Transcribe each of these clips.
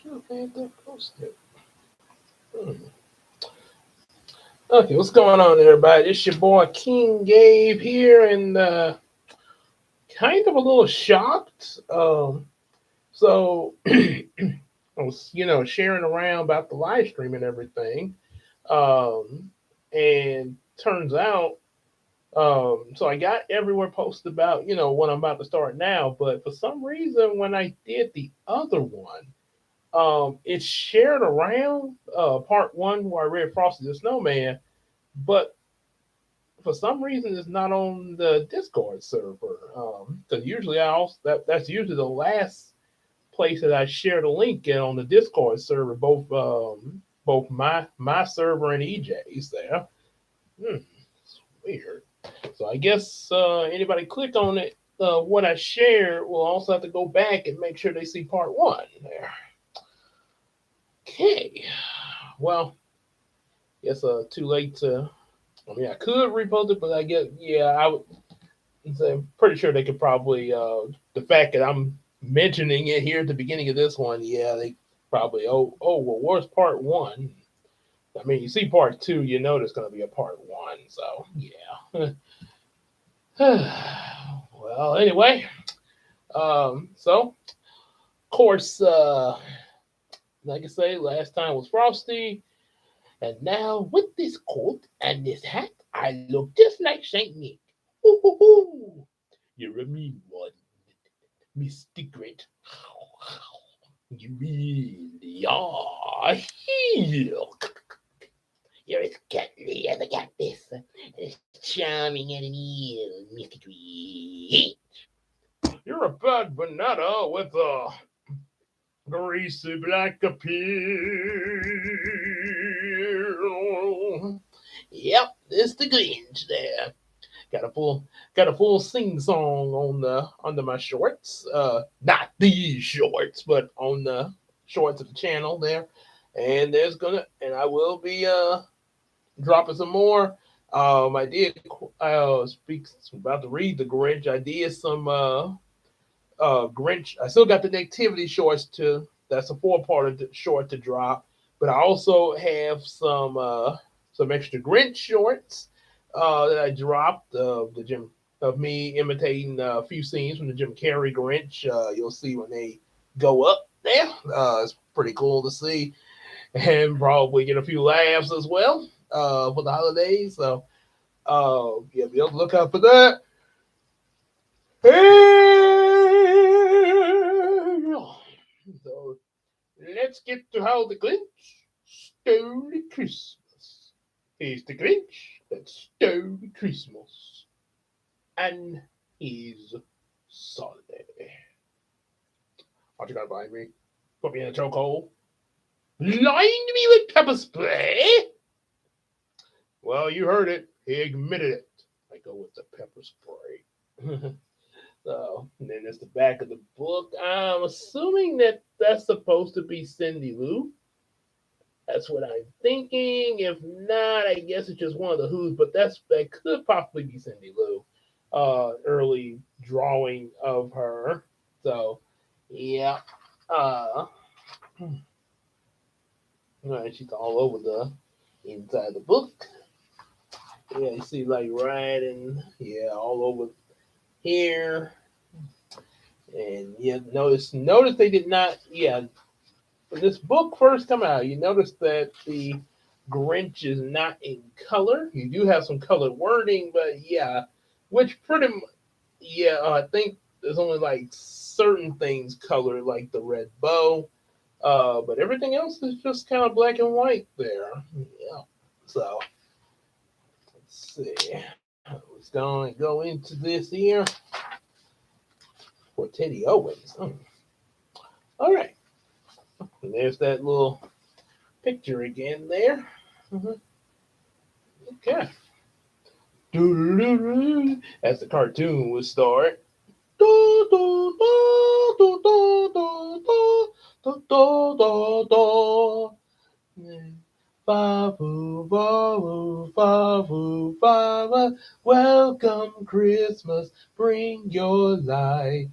Should have had that posted. Hmm. Okay, what's going on, everybody? It's your boy King Gabe here, and kind of a little shocked. So I was, sharing around about the live stream and everything, um, and turns out, so I got everywhere posted about, what I'm about to start now, but for some reason, when I did the other one, it's shared around part one where I read Frosty the Snowman, but for some reason it's not on the Discord server. Because usually that's usually the last place that I share the link in on the Discord server, both my server and EJ's there. It's weird. So I guess anybody click on it, what I share will also have to go back and make sure they see part one there. Okay. Well, guess too late to. I mean, I could repost it, but I guess I would. So I'm pretty sure they could probably the fact that I'm mentioning it here at the beginning of this one. Yeah, they probably well, where's part one? I mean, you see part two, you know there's going to be a part one. So yeah. Well, anyway, so of course, like I say, last time was Frosty. And now, with this coat and this hat, I look just like Saint Nick. Hoo, hoo, hoo. You're a mean one, Mr. Grinch. You really are. You're as cuddly as a cactus, as charming as an eel, Mr. Grinch. You're a bad banana with a greasy black appeal. Yep, it's the Grinch there. Got a full sing song on the under my shorts. Not these shorts, but on the shorts of the channel there. And I will be dropping some more. I did speak about to read the Grinch. I did some Grinch. I still got the Nativity shorts to. That's a 4-part short to drop, but I also have some extra Grinch shorts that I dropped. The Jim of me imitating a few scenes from the Jim Carrey Grinch. You'll see when they go up there. It's pretty cool to see, and probably get a few laughs as well for the holidays. So yeah, be on the lookout for that. So let's get to how the Grinch stole Christmas. He's the Grinch that stole Christmas. And he's solid. Aren't you gonna find me? Put me in a chokehold? Line me with pepper spray? Well, you heard it. He admitted it. I go with the pepper spray. So, and then there's the back of the book. I'm assuming that that's supposed to be Cindy Lou. That's what I'm thinking. If not, I guess it's just one of the Who's, but that could possibly be Cindy Lou. Early drawing of her. So, yeah. Uh, right, she's all over the inside of the book. Yeah, you see, like right and yeah, all over here. And yeah, notice they did not. Yeah, when this book first come out, you notice that the Grinch is not in color. You do have some colored wording, but yeah, which pretty much, yeah, I think there's only like certain things colored, like the red bow. But everything else is just kind of black and white there. Yeah. So let's see. Let's go into this here for Teddy Owens. All right. And there's that little picture again there. Mhm. Okay. As the cartoon would start. Fa-foo, fa-foo, fa-foo, fa-fa. Welcome Christmas, bring your light.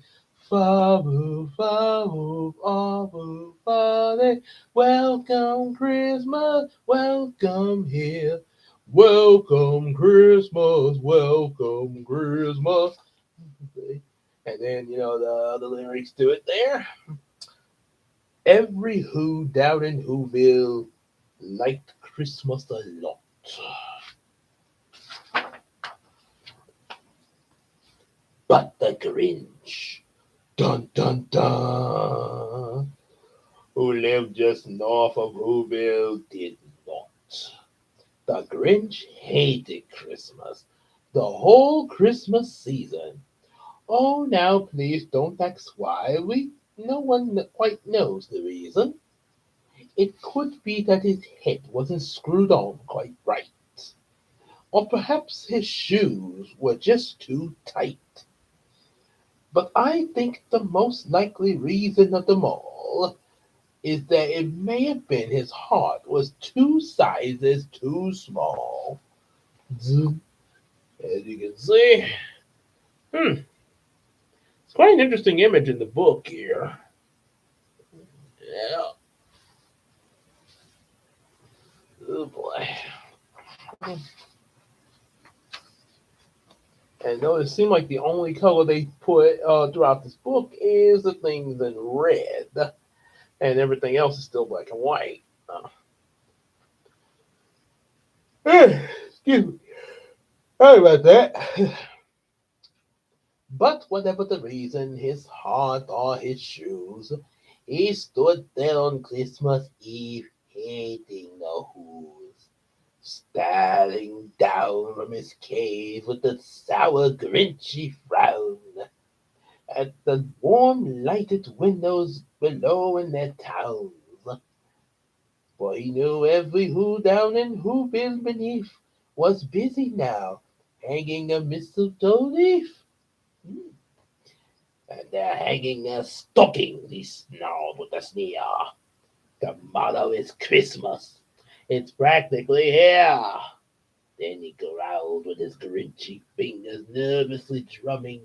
Fa-foo, fa-foo, fa-foo, fa holiday. Welcome Christmas, welcome here. Welcome Christmas, welcome Christmas. And then, the lyrics to it there. Every who down in Whoville liked Christmas a lot. But the Grinch, dun dun dun, who lived just north of Whoville, did not. The Grinch hated Christmas, the whole Christmas season. Oh, now please don't ask why. No one quite knows the reason. It could be that his head wasn't screwed on quite right, or perhaps his shoes were just too tight. But I think the most likely reason of them all is that it may have been his heart was two sizes too small. Zoom. As you can see, it's quite an interesting image in the book here. Yeah. Oh boy. And notice it seemed like the only color they put throughout this book is the things in red, and everything else is still black and white. Excuse me. Sorry about that. But whatever the reason, his heart or his shoes, he stood there on Christmas Eve, hating the Who's, staring down from his cave with a sour, grinchy frown at the warm, lighted windows below in their towns. For he knew every Who down in Whoville beneath was busy now, hanging a mistletoe leaf. And they're hanging their stockings, he snarled with a sneer. Tomorrow is Christmas. It's practically here. Then he growled with his grinchy fingers nervously drumming.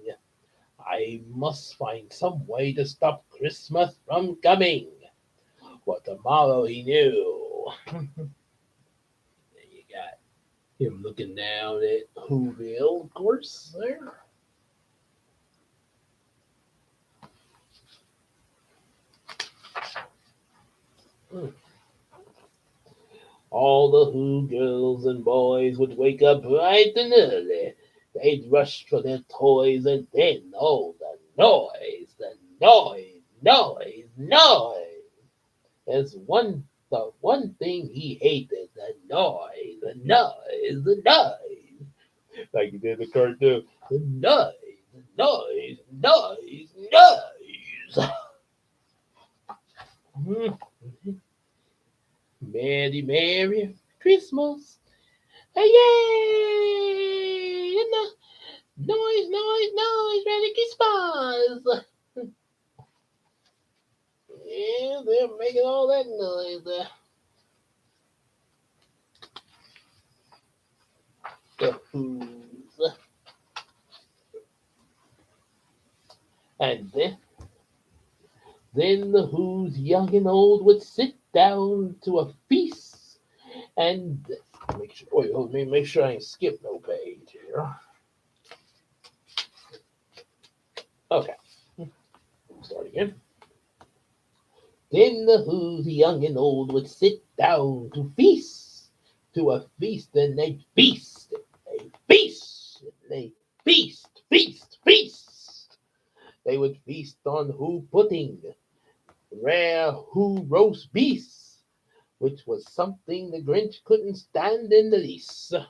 I must find some way to stop Christmas from coming. For tomorrow he knew. There you got him looking down at Whoville, of course, there. All the Who girls and boys would wake up bright and early. They'd rush for their toys, and then, oh, the noise. There's the one thing he hated, the noise. Like he did the cartoon. The noise. Merry Christmas. Hey, yay! Noise, Merry Christmas. Yeah, they're making all that noise there. The Who's. And then the Who's young and old would sit down to a feast and let me make sure I ain't skip no page here. Okay. Start again. Then the Who's young and old would sit down to a feast, and they feast, feast. They would feast on Who pudding, rare Who roast beef, which was something the Grinch couldn't stand in the least. And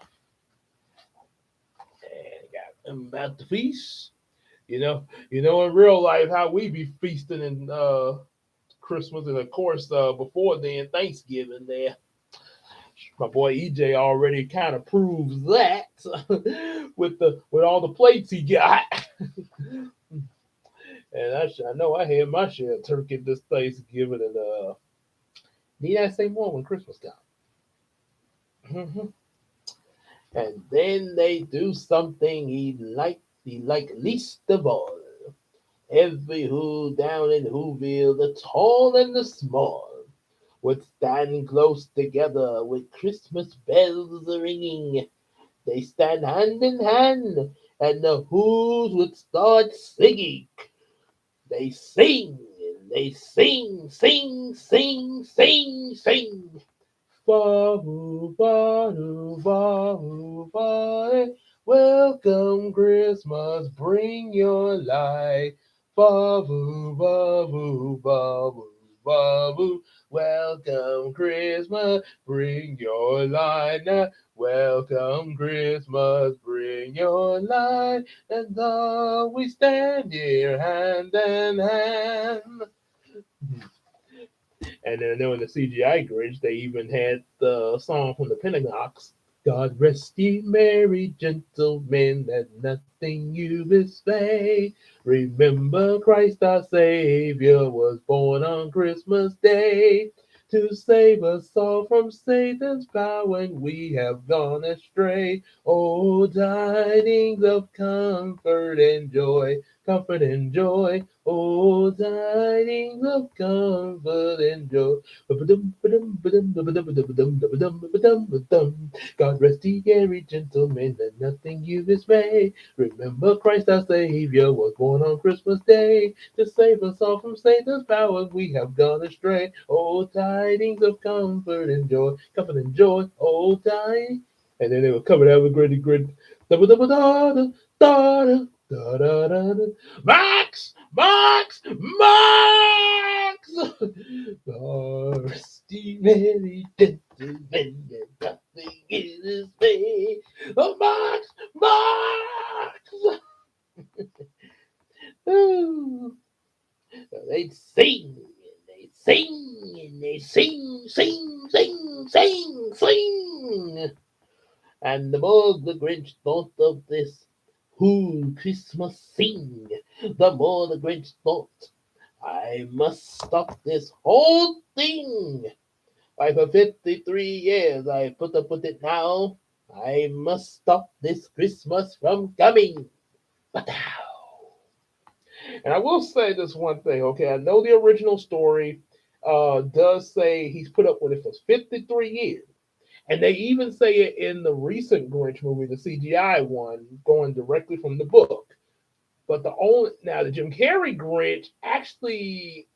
got them about the feast. In real life how we be feasting in Christmas, and of course before then Thanksgiving there. My boy EJ already kind of proves that with all the plates he got. And I know I had my share of turkey this Thanksgiving, and need I say more when Christmas comes? And then they do something he liked least of all. Every Who down in Whoville, the tall and the small, would stand close together with Christmas bells ringing. They stand hand in hand, and the Who's would start singing. They sing, they sing, sing, sing, sing, sing. Ba-hoo, ba-hoo, ba-hoo, ba. Welcome Christmas, bring your light. Ba-hoo, ba-hoo, ba-hoo, ba-hoo. Welcome Christmas, bring your light now. Welcome Christmas, bring your light. And now we stand here hand in hand. And then in the CGI Grinch, they even had the song from the Pentagogs. God rest ye merry gentlemen, that nothing you dismay. Remember Christ our Savior was born on Christmas Day to save us all from Satan's power when we have gone astray. Oh, tidings of comfort and joy, oh, tidings of comfort and joy. God rest ye merry gentlemen, and nothing you dismay. Remember Christ our Savior was born on Christmas Day to save us all from Satan's power. We have gone astray. Oh, tidings of comfort and joy, oh, tidings. And then they were covered out with gritty grit. Da da da da da da da da da. Max! Max! Max! Thirsty Mary gentlemen, and nothing is me. Oh, Max! Max! Ooh. So they'd sing, and they sing, and they sing, sing, sing, sing, sing. And the more the Grinch thought of this, who Christmas sing, the more the Grinch thought, I must stop this whole thing. Why, for 53 years I put up with it now. I must stop this Christmas from coming. But how? And I will say this one thing, okay? I know the original story does say he's put up with it for 53 years. And they even say it in the recent Grinch movie, the CGI one, going directly from the book. But the Jim Carrey Grinch actually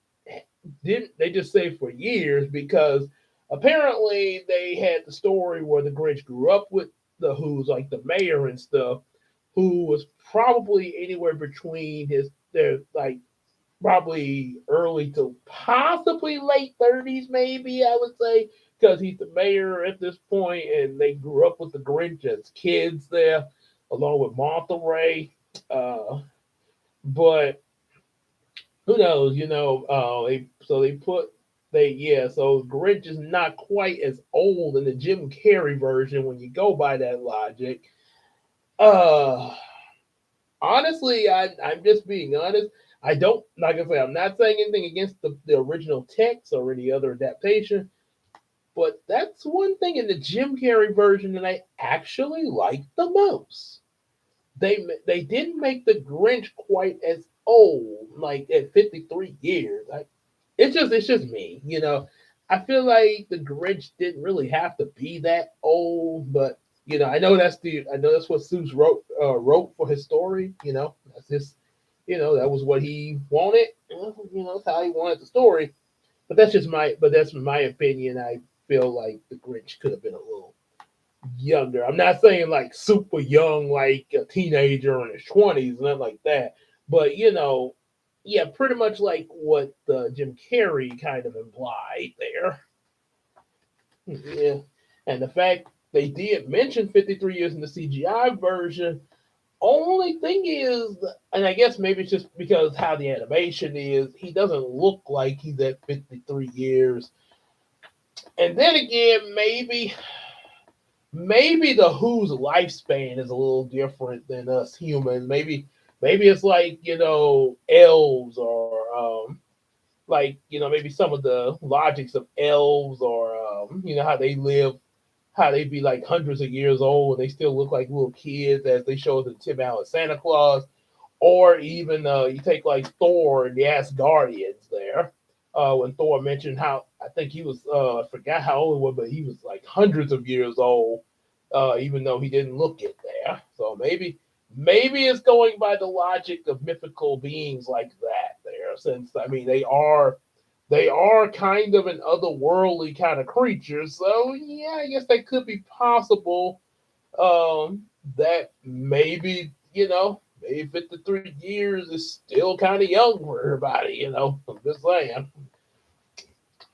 didn't, they just say for years, because apparently they had the story where the Grinch grew up with the Who's, like the mayor and stuff, who was probably anywhere between their like probably early to possibly late 30s, maybe I would say, because he's the mayor at this point, and they grew up with the Grinch as kids there, along with Martha Ray. But who knows? They put they yeah. So Grinch is not quite as old in the Jim Carrey version when you go by that logic. Uh, Honestly, I'm just being honest. I don't, like I say, I'm not saying anything against the original text or any other adaptation, but that's one thing in the Jim Carrey version that I actually like the most. They didn't make the Grinch quite as old, like at 53 years. It's just me, I feel like the Grinch didn't really have to be that old, but I know that's what Seuss wrote for his story. That's his, that was what he wanted. That's how he wanted the story. But that's my opinion. I feel like the Grinch could have been a little younger. I'm not saying like super young, like a teenager in his 20s, nothing like that. But yeah, pretty much like what Jim Carrey kind of implied there. Yeah, and the fact they did mention 53 years in the CGI version. Only thing is, and I guess maybe it's just because how the animation is, he doesn't look like he's at 53 years. And then again, maybe the Who's lifespan is a little different than us humans. Maybe it's like elves, or maybe some of the logics of elves, or how they live, how they be like hundreds of years old and they still look like little kids, as they show us in Tim Allen Santa Claus, or even you take like Thor and the Asgardians there. when Thor mentioned how I think he was I forgot how old he was, but he was like hundreds of years old, even though he didn't look it there. So maybe it's going by the logic of mythical beings like that there, since I mean they are kind of an otherworldly kind of creature. So yeah, I guess that could be possible. That maybe maybe 53 years is still kind of young for everybody. I'm just saying.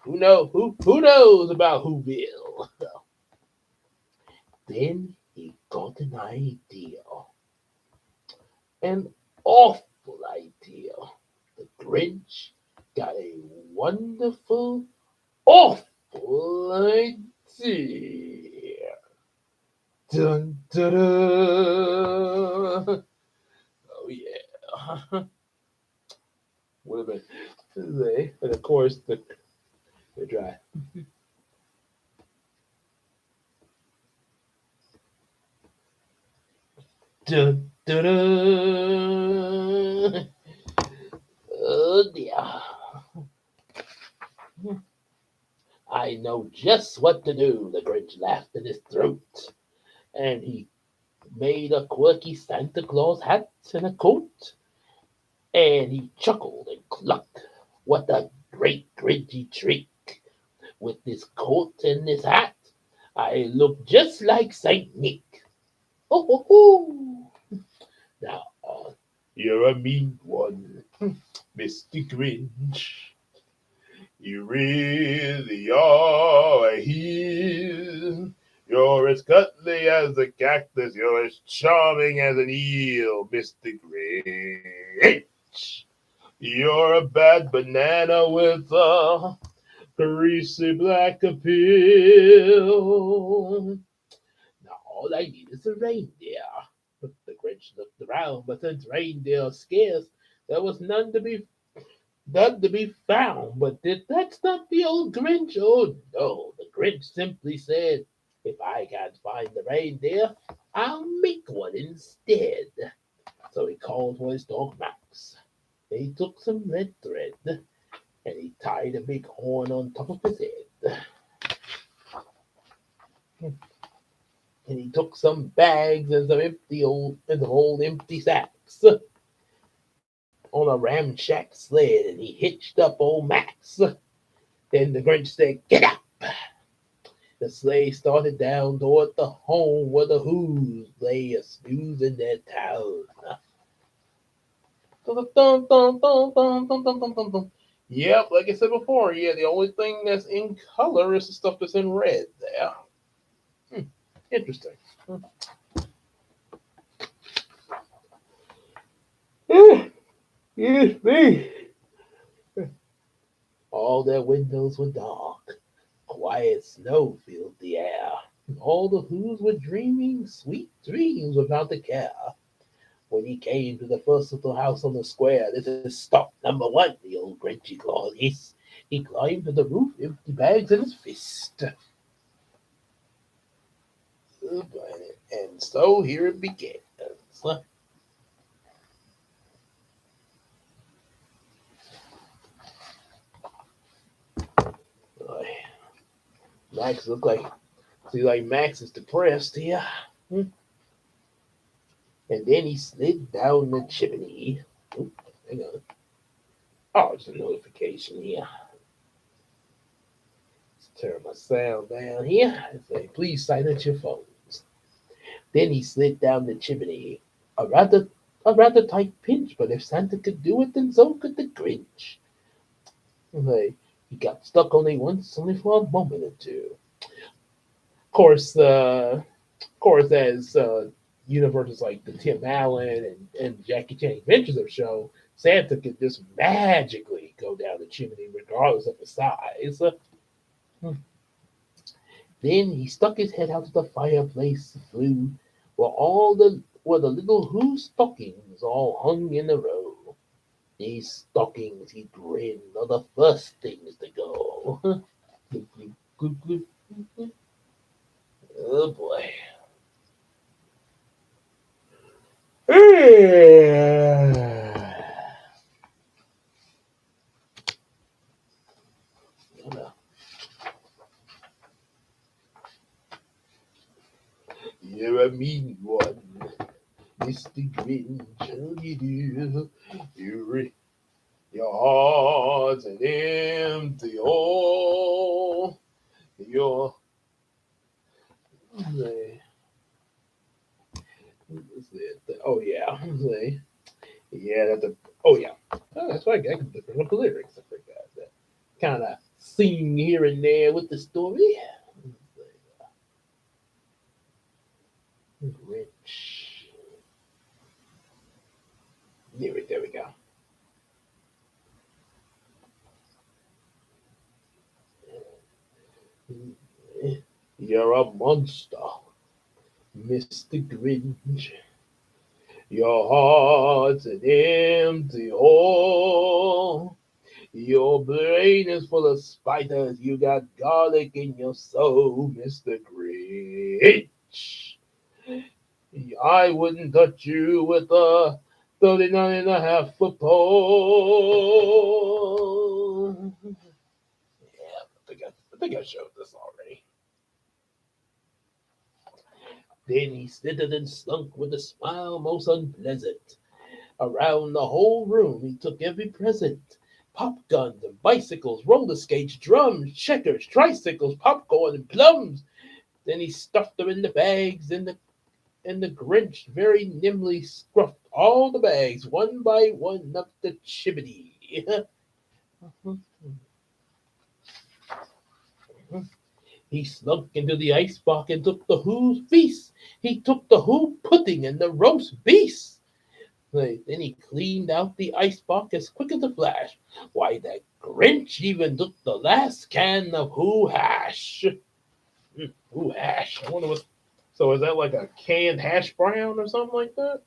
Who knows about Whoville? Then he got an idea, an awful idea. The Grinch got a wonderful, awful idea. Dun, dun, dun. Oh yeah. What a minute. And of course the dry. Dun, dun, dun. Oh dear. I know just what to do, the Grinch laughed in his throat, and he made a quirky Santa Claus hat and a coat, and he chuckled and clucked. What a great Grinchy treat! With this coat and this hat, I look just like Saint Nick. Oh, ho, ho. Now, you're a mean one, Mr. Grinch. You really are here. You're as cuddly as a cactus. You're as charming as an eel, Mr. Grinch. You're a bad banana with a greasy black appeal. Now all I need is a reindeer. The Grinch looked around, but since reindeer are scarce, there was none to be found. But that's not the old Grinch. Oh no, the Grinch simply said, "If I can't find the reindeer, I'll make one instead." So he called for his dog Max. He took some red thread and he tied a big horn on top of his head. And he took some bags and some old empty sacks on a ramshack sled, and he hitched up old Max. Then the Grinch said, "Get up!" The sleigh started down toward the home where the Who's lay a snooze in their town. Yep, like I said before, yeah, the only thing that's in color is the stuff that's in red there. Interesting. Excuse me. All their windows were dark. Quiet snow filled the air. All the Who's were dreaming sweet dreams without a care. When he came to the first little house on the square, "This is stop number one," the old Grinchy clawed. He climbed to the roof, empty bags in his fist. And so here it begins. Max looked like Max is depressed here. And then he slid down the chimney. Oop, hang on. Oh, it's a notification here. Let's turn my sound down here and say, "Please silence your phones." Then he slid down the chimney. A rather a rather tight pinch, but if Santa could do it, then so could the Grinch. He got stuck only once, only for a moment or two. Of course, as universes like the Tim Allen and Jackie Chan Adventures have shown, Santa could just magically go down the chimney regardless of the size. Then he stuck his head out of the fireplace, flew where the little Who stockings all hung in a row. These stockings, he grinned, are the first things to go. Oh boy. You're a mean one, Mr. Grinch. Oh, you do. Your heart's an empty hole. Your oh yeah, yeah. That's a oh yeah. Oh, that's why I can bring up the lyrics. I forgot that kind of sing here and there with the story. Rich. There we go. You're a monster, Mr. Grinch. Your heart's an empty hole. Your brain is full of spiders. You got garlic in your soul, Mr. Grinch. I wouldn't touch you with a 39 and a half foot pole. Yeah, I think I showed this already. Then he slithered and slunk with a smile most unpleasant. Around the whole room he took every present. Pop guns and bicycles, roller skates, drums, checkers, tricycles, popcorn and plums. Then he stuffed them in the bags, and the Grinch very nimbly scruffed all the bags one by one up the chimney. He slunk into the icebox and took the Who's feast. He took the Who pudding and the roast beast. Then he cleaned out the icebox as quick as a flash. Why, that Grinch even took the last can of Who hash. Who hash? I wonder what. So is that like a canned hash brown or something like that?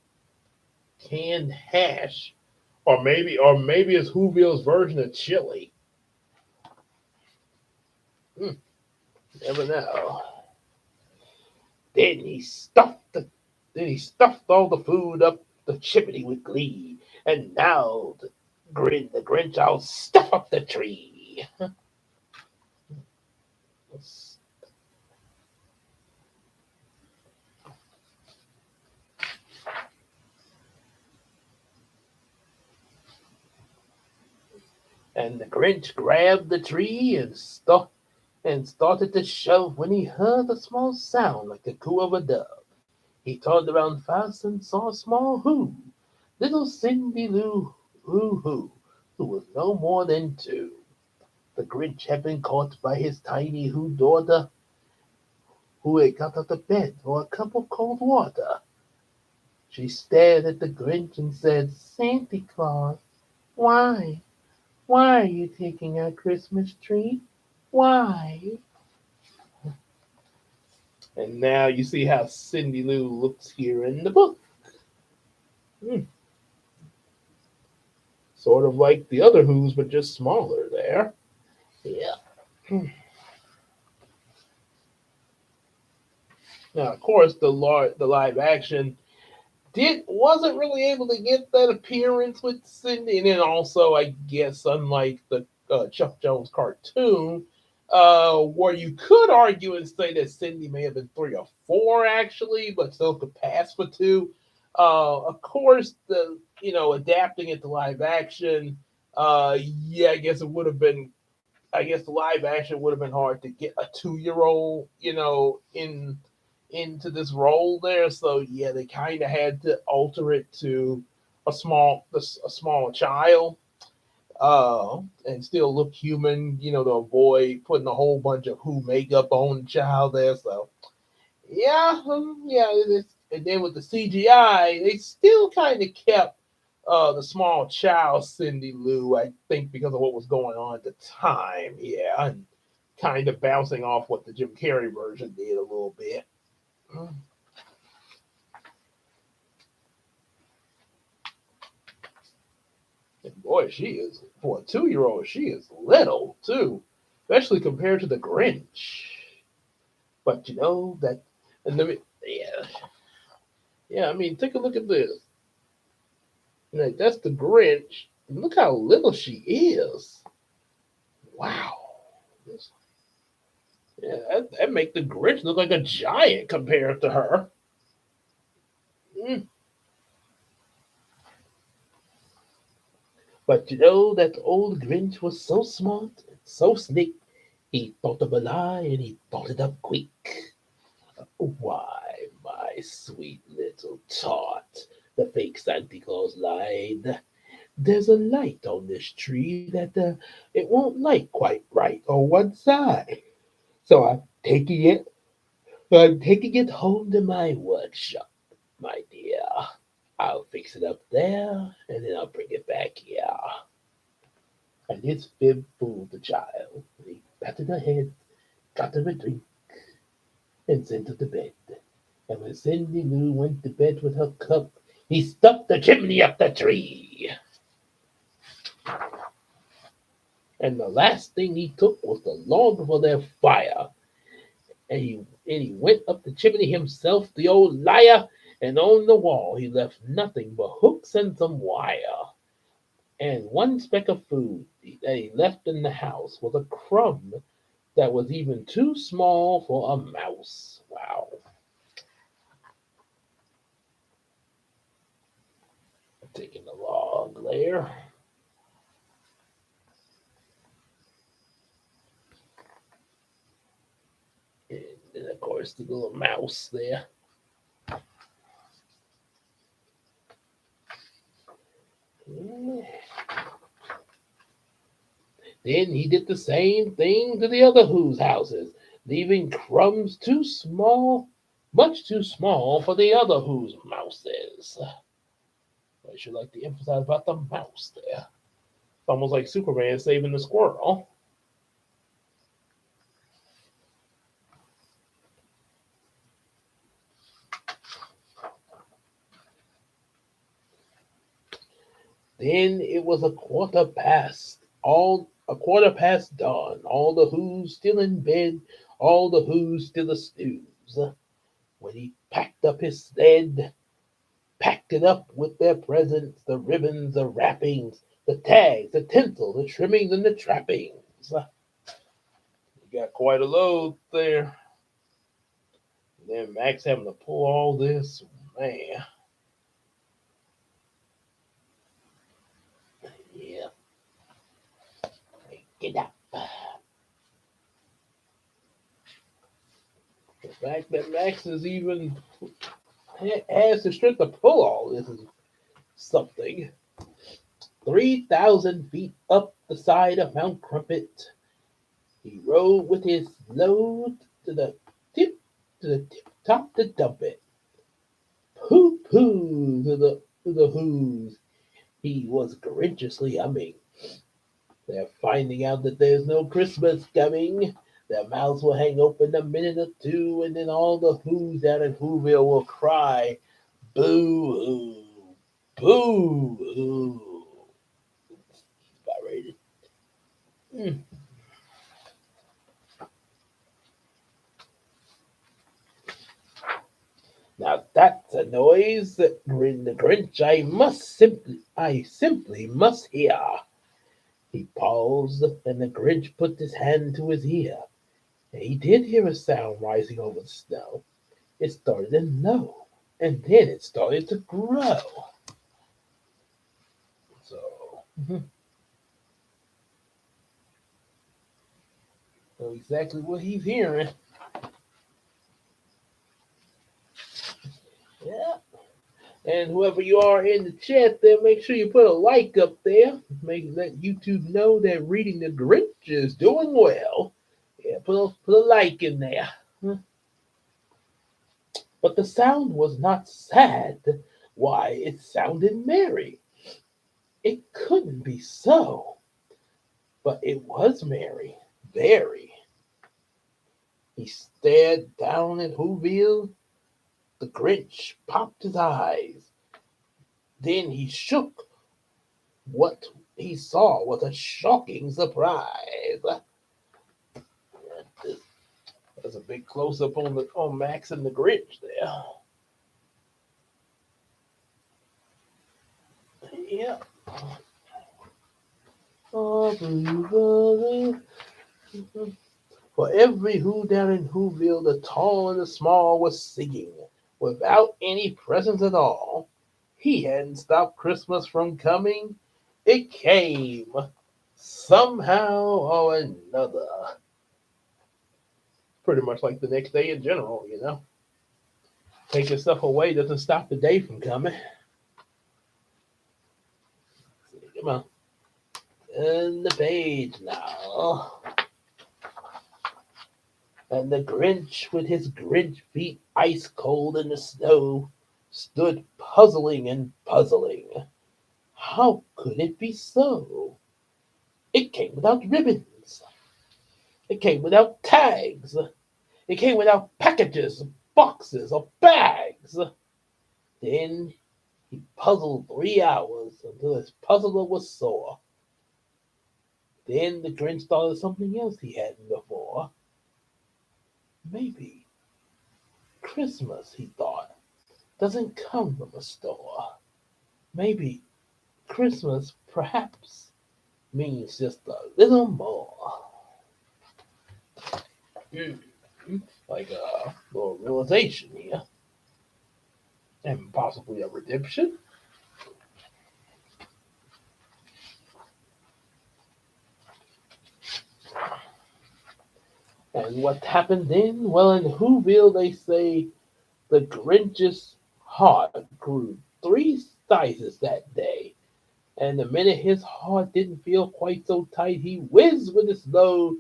Canned hash, or maybe it's Whoville's version of chili. Hmm, never know. Then he stuffed the then he stuffed all the food up the chimney with glee. And now the Grinch, I'll stuff up the tree. And the Grinch grabbed the tree and started to shove when he heard a small sound like the coo of a dove. He turned around fast and saw a small Who, little Cindy Lou who was no more than two. The Grinch had been caught by his tiny Who daughter, who had got out of bed for a cup of cold water. She stared at the Grinch and said, Santa Claus, why? Why are you taking our Christmas tree? Why? And now you see how Cindy Lou looks here in the book. Hmm. Sort of like the other Who's, but just smaller there. Yeah. Hmm. Now, of course, the live action did wasn't really able to get that appearance with Cindy, and then also, I guess, unlike the Chuck Jones cartoon, where you could argue and say that Cindy may have been 3 or 4 actually, but still could pass for 2. Of course, the adapting it to live action, yeah, I guess it would have been. I guess the live action would have been hard to get a 2-year old, into this role there. So yeah, they kind of had to alter it to a small child, and still look human, to avoid putting a whole bunch of Who makeup on the child there. So yeah, yeah. And then with the CGI, they still kind of kept the small child Cindy Lou. I think because of what was going on at the time. Yeah, and kind of bouncing off what the Jim Carrey version did a little bit. And boy, she is for a 2-year old. She is little too, especially compared to the Grinch. But that, and yeah, yeah. I mean, take a look at this. Like, that's the Grinch. Look how little she is. Wow. Yeah, that make the Grinch look like a giant compared to her. Mm. But you know that old Grinch was so smart, so slick. He thought of a lie and he thought it up quick. Why, my sweet little tot, the fake Santa Claus lied. There's a light on this tree that it won't light quite right on one side. So I'm taking it home to my workshop, my dear. I'll fix it up there, and then I'll bring it back here. And his fib fooled the child. He patted her head, got her a drink, and sent her to bed. And when Cindy Lou went to bed with her cup, he stuck the chimney up the tree. And the last thing he took was the log for their fire. And he went up the chimney himself, the old liar, and on the wall he left nothing but hooks and some wire. And one speck of food that he left in the house was a crumb that was even too small for a mouse. Wow. Taking the log there. And then, of course, the little mouse there. Then he did the same thing to the other Who's houses, leaving crumbs too small, much too small for the other Who's mouses. I should like to emphasize about the mouse there. It's almost like Superman saving the squirrel. Then it was a quarter past dawn. All the Who's still in bed, all the Who's still a snooze. When he packed up his sled, packed it up with their presents, the ribbons, the wrappings, the tags, the tinsel, the trimmings, and the trappings. You got quite a load there. And then Max having to pull all this, man. Yeah, get up. The fact that Max is even has the strength to pull all this is something. 3,000 feet up the side of Mount Crumpet, he rode with his load to the tip top to dump it. Pooh pooh to the Who's. He was grinchiously humming. They're finding out that there's no Christmas coming. Their mouths will hang open a minute or two, and then all the Who's down in Whoville will cry, boo hoo, boo hoo. About ready. Mm. Now that's a noise that the Grinch I simply must hear. He paused, and the Grinch put his hand to his ear. And he did hear a sound rising over the snow. It started in low, and then it started to grow. So, know exactly what he's hearing. Yeah. And whoever you are in the chat there, make sure you put a like up there. Let YouTube know that Reading the Grinch is doing well. Yeah, put a like in there. But the sound was not sad. Why, it sounded merry. It couldn't be so. But it was merry. Very. He stared down at Whoville. The Grinch popped his eyes. Then he shook. What he saw was a shocking surprise. That's a big close up on Max and the Grinch there. Yeah. For every Who down in Whoville, the tall and the small was singing. without any presents at all. He hadn't stopped Christmas from coming. It came somehow or another. Pretty much like the next day in general, you know. Taking stuff away doesn't stop the day from coming. Come on. Turn the page now. And the Grinch, with his Grinch feet ice cold in the snow, stood puzzling and puzzling. How could it be so? It came without ribbons. It came without tags. It came without packages, boxes, or bags. Then he puzzled 3 hours until his puzzler was sore. Then the Grinch thought of something else he hadn't before. Maybe Christmas, he thought, doesn't come from a store. Maybe Christmas, perhaps, means just a little more. Mm. Like a little realization here, and possibly a redemption. And what happened then? Well, in Whoville, they say the Grinch's heart grew 3 sizes that day. And the minute his heart didn't feel quite so tight, he whizzed with his load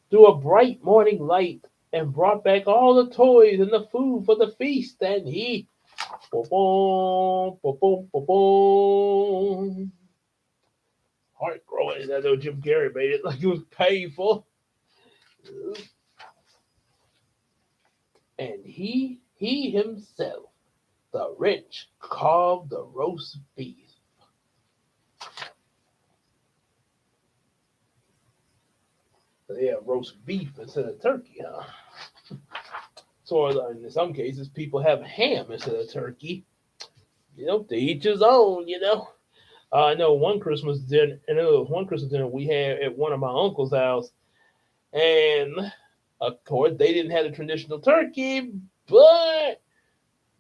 through a bright morning light and brought back all the toys and the food for the feast. And he, boom, boom, boom, boom, boom. Heart growing. I know Jim Carrey made it like it was painful. And he himself, the rich, carved the roast beef. They have roast beef instead of turkey, huh? So in some cases, people have ham instead of turkey. You know, to each his own. You know, I know one Christmas dinner. I know one Christmas dinner we had at one of my uncle's house, and of course they didn't have the traditional turkey, but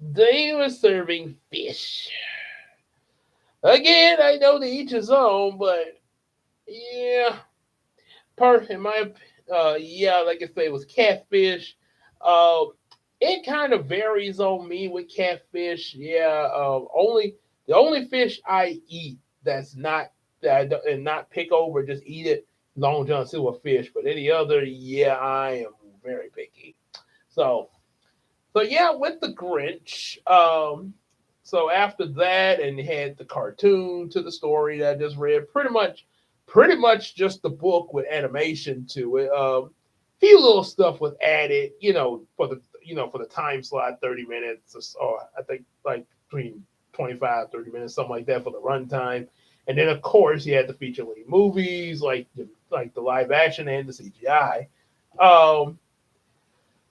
they were serving fish. Again, I know to each his own, but yeah, in my yeah, like I say, it was catfish. Uh, it kind of varies on me with catfish. Yeah, only the only fish I eat that's not that I don't, and not pick over, just eat it. Long John Silver fish, but any other, yeah, I am very picky. So so yeah, with the Grinch. So after that, and had the cartoon to the story that I just read. Pretty much just the book with animation to it. Few little stuff was added, for the time slot, 30 minutes or I think like between 25, 30 minutes, something like that for the runtime. And then of course you had the feature length movies like the live action and the CGI. Um,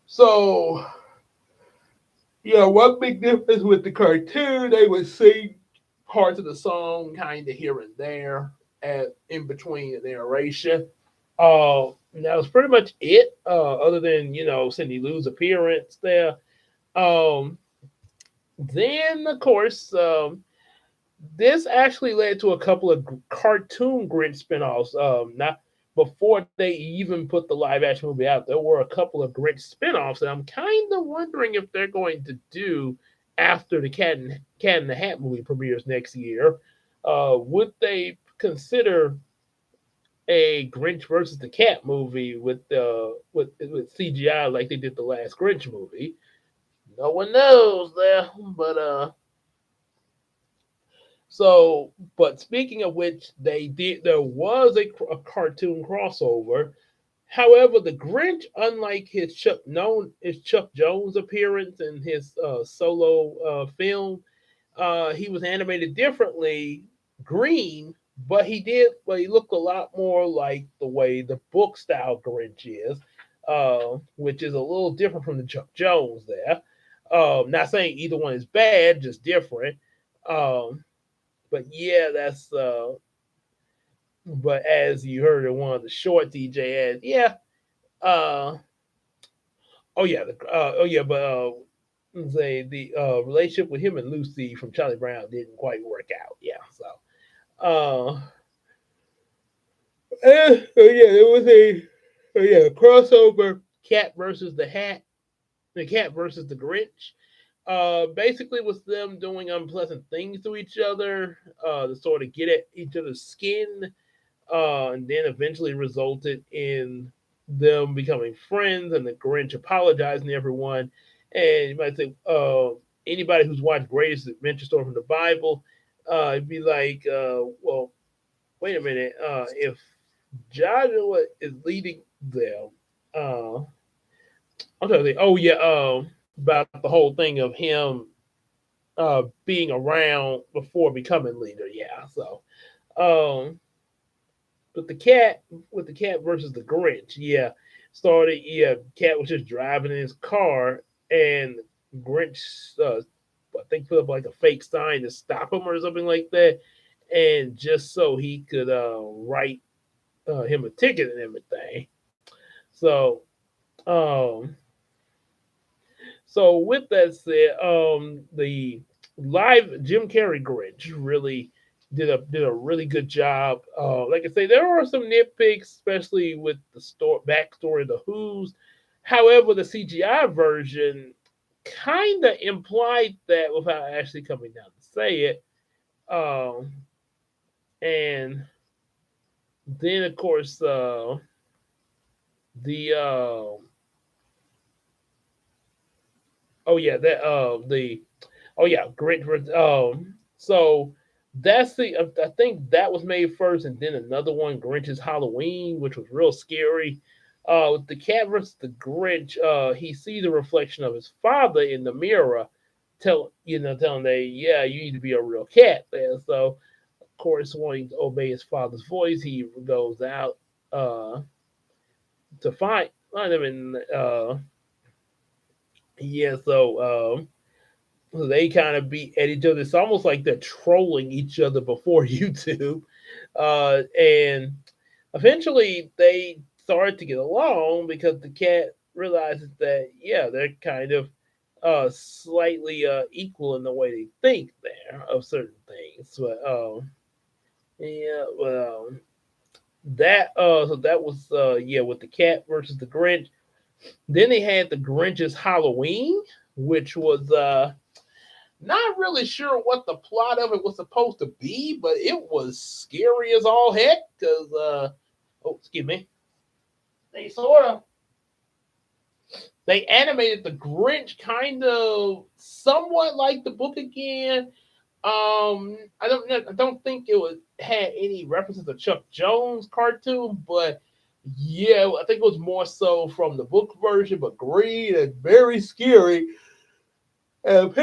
so yeah, one big difference with the cartoon, they would sing parts of the song kind of here and there in between the narration. That was pretty much it. Other than Cindy Lou's appearance there. Um, then of course, this actually led to a couple of cartoon Grinch spinoffs. Not before they even put the live action movie out, there were a couple of Grinch spinoffs that I'm kind of wondering if they're going to do after the Cat in the Hat movie premieres next year. Would they consider a Grinch versus the Cat movie with CGI like they did the last Grinch movie? No one knows there, but but speaking of which, they did. There was a cartoon crossover. However, the Grinch, unlike his Chuck Jones appearance in his solo film, he was animated differently, green, but he looked a lot more like the way the book style Grinch is, which is a little different from the Chuck Jones there. Not saying either one is bad, just different. Um, but yeah, that's but as you heard in one of the short DJ ads, yeah, uh, oh yeah, but say the relationship with him and Lucy from Charlie Brown didn't quite work out. Yeah, so yeah, there was a crossover Cat versus the Hat, the Cat versus the Grinch. Basically was them doing unpleasant things to each other to sort of get at each other's skin, and then eventually resulted in them becoming friends and the Grinch apologizing to everyone. And you might say, anybody who's watched Greatest Adventure Story from the Bible, it'd be like, well, wait a minute, if Joshua is leading them, I'm trying to think, oh yeah, about the whole thing of him being around before becoming leader. Yeah, so um, but the cat with the cat versus the Grinch, yeah, started. Yeah, cat was just driving in his car, and Grinch, I think, put up like a fake sign to stop him or something like that, and just so he could write him a ticket and everything. So, um, so with that said, the live Jim Carrey Grinch really did a really good job. Like I say, there are some nitpicks, especially with the backstory of the Who's. However, the CGI version kind of implied that without actually coming down to say it. Um, and then, of course, the oh yeah, that the oh yeah, Grinch. So that's the I think that was made first, and then another one, Grinch's Halloween, which was real scary. With the cat versus the Grinch, he sees a reflection of his father in the mirror, telling they, yeah, you need to be a real cat there. So of course, wanting to obey his father's voice, he goes out to find him, and yeah, so they kind of beat at each other. It's almost like they're trolling each other before YouTube. And eventually they started to get along because the cat realizes that, yeah, they're kind of slightly equal in the way they think there of certain things. But yeah, so that was yeah, with the cat versus the Grinch. Then they had the Grinch's Halloween, which was not really sure what the plot of it was supposed to be, but it was scary as all heck. Because oh, excuse me, they sort of they animated the Grinch kind of somewhat like the book again. I don't think it was had any references to Chuck Jones cartoon, but yeah, I think it was more so from the book version, but green and very scary. And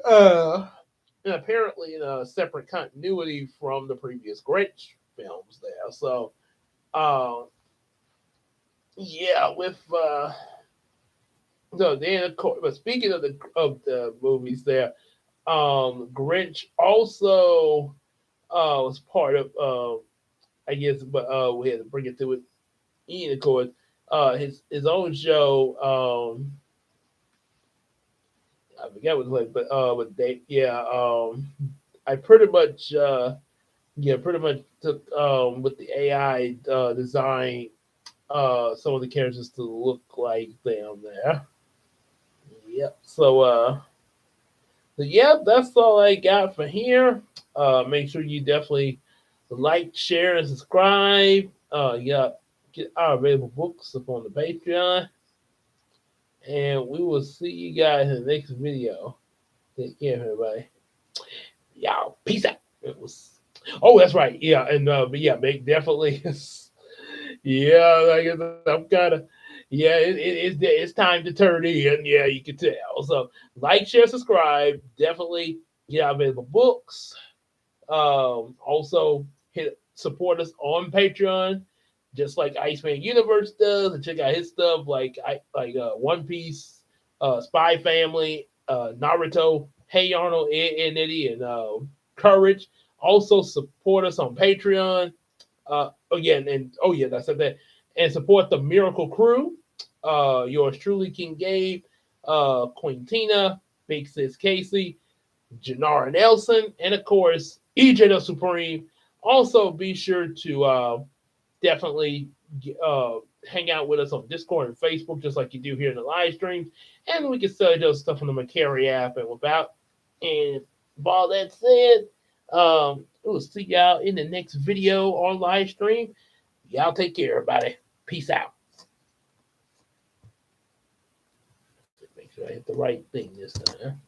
uh, apparently in a separate continuity from the previous Grinch films there. So, uh, yeah, with so then of course, but speaking of the movies there, Grinch also was part of I guess, but we had to bring it to it. Ian, of course, his own show. I forget what it's like, but they yeah. I pretty much yeah, pretty much took with the AI design some of the characters to look like them there. Yep. So yeah, that's all I got for here. Make sure you definitely like, share, and subscribe. Yeah, get our available books up on the Patreon, and we will see you guys in the next video. Take care, everybody. Y'all, peace out. It was. Oh, that's right. Yeah, and but yeah, make definitely. Yeah, I guess I'm kind of. Yeah, it's time to turn in. Yeah, you can tell. So like, share, subscribe. Definitely get our available books. Also hit support us on Patreon, just like Iceman Universe does, and check out his stuff One Piece, Spy Family, Naruto, Hey Arnold, Ed, Eddie, and Courage. Also support us on Patreon. Again, and oh yeah, I said that, and support the Miracle Crew. Yours truly, King Gabe. Queen Tina, Big Sis Casey, Janara Nelson, and of course, EJ the Supreme. Also, be sure to definitely uh, hang out with us on Discord and Facebook, just like you do here in the live streams. And we can sell those stuff on the Macari app and without. And with all that said, we'll see y'all in the next video or live stream. Y'all take care, everybody. Peace out. Make sure I hit the right thing this time.